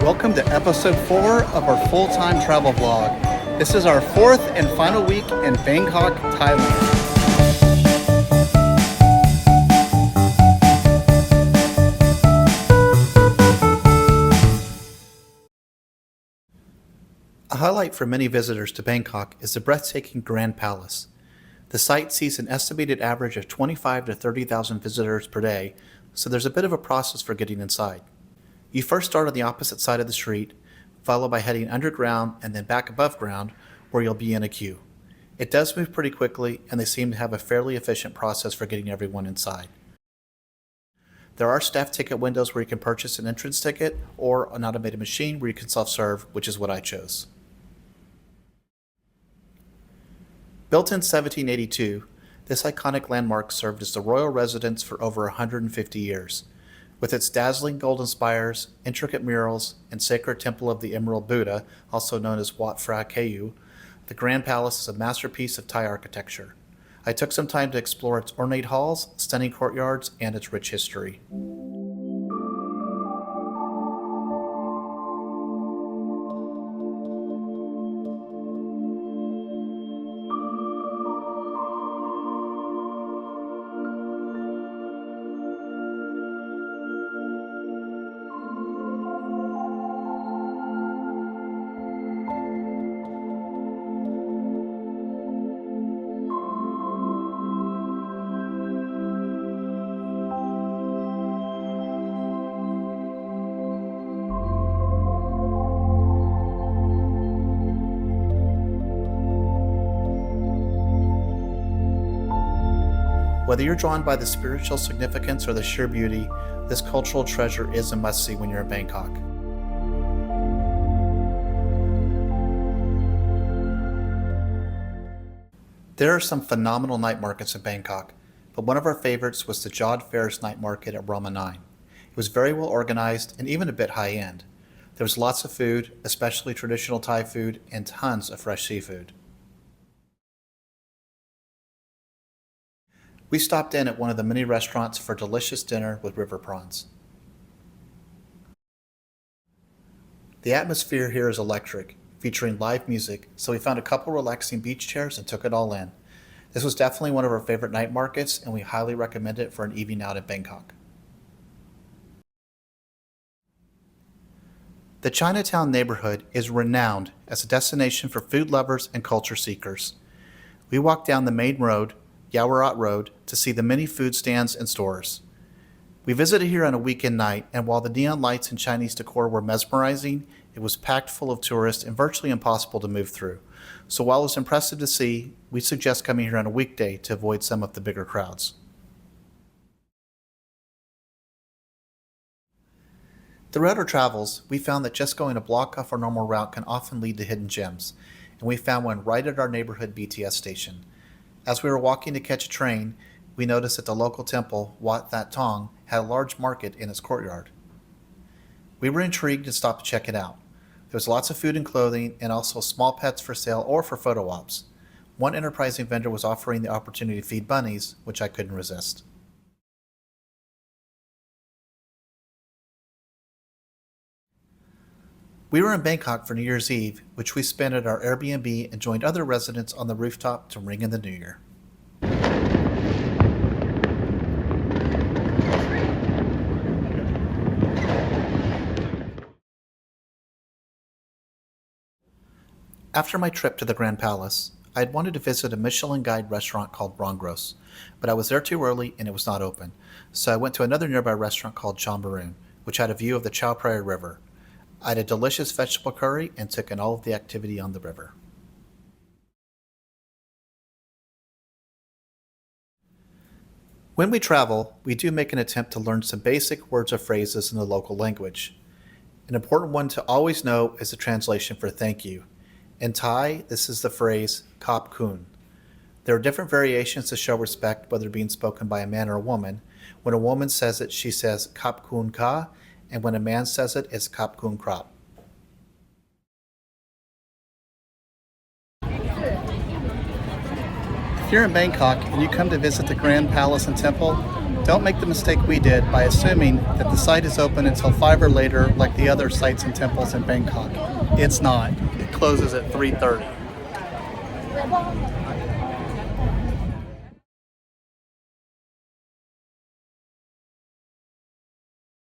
Welcome to episode 4 of our full-time travel vlog. This is our 4th and final week in Bangkok, Thailand. A highlight for many visitors to Bangkok is the breathtaking Grand Palace. The site sees an estimated average of 25 to 30,000 visitors per day, so there's a bit of a process for getting inside. You first start on the opposite side of the street, followed by heading underground and then back above ground, where you'll be in a queue. It does move pretty quickly, and they seem to have a fairly efficient process for getting everyone inside. There are staff ticket windows where you can purchase an entrance ticket, or an automated machine where you can self-serve, which is what I chose. Built in 1782, this iconic landmark served as the royal residence for over 150 years. With its dazzling golden spires, intricate murals, and sacred temple of the Emerald Buddha, also known as Wat Phra Kaew, the Grand Palace is a masterpiece of Thai architecture. I took some time to explore its ornate halls, stunning courtyards, and its rich history. Whether you're drawn by the spiritual significance or the sheer beauty, this cultural treasure is a must-see when you're in Bangkok. There are some phenomenal night markets in Bangkok, but one of our favorites was the JODD FAIRS Night Market at Rama 9. It was very well organized and even a bit high-end. There was lots of food, especially traditional Thai food, and tons of fresh seafood. We stopped in at one of the many restaurants for a delicious dinner with river prawns. The atmosphere here is electric, featuring live music, so we found a couple relaxing beach chairs and took it all in. This was definitely one of our favorite night markets, and we highly recommend it for an evening out in Bangkok. The Chinatown neighborhood is renowned as a destination for food lovers and culture seekers. We walked down the main road, Yaowarat Road, to see the many food stands and stores. We visited here on a weekend night, and while the neon lights and Chinese decor were mesmerizing, it was packed full of tourists and virtually impossible to move through. So while it was impressive to see, we suggest coming here on a weekday to avoid some of the bigger crowds. Throughout our travels, we found that just going a block off our normal route can often lead to hidden gems, and we found one right at our neighborhood BTS station. As we were walking to catch a train, we noticed that the local temple, Wat Thong, had a large market in its courtyard. We were intrigued and stopped to check it out. There was lots of food and clothing, and also small pets for sale or for photo ops. One enterprising vendor was offering the opportunity to feed bunnies, which I couldn't resist. We were in Bangkok for New Year's Eve, which we spent at our Airbnb and joined other residents on the rooftop to ring in the new year. After my trip to the Grand Palace, I had wanted to visit a Michelin Guide restaurant called Brongros, but I was there too early and it was not open, so I went to another nearby restaurant called Chombaroon, which had a view of the Chao Phraya River. I had a delicious vegetable curry and took in all of the activity on the river. When we travel, we do make an attempt to learn some basic words or phrases in the local language. An important one to always know is the translation for thank you. In Thai, this is the phrase "Khop Kun." There are different variations to show respect, whether being spoken by a man or a woman. When a woman says it, she says "Khop Kun Ka," and when a man says it, it's "Khop Kun Krap." If you're in Bangkok and you come to visit the Grand Palace and Temple, Don't make the mistake we did by assuming that the site is open until 5 or later like the other sites and temples in Bangkok. It's not. It closes at 3:30.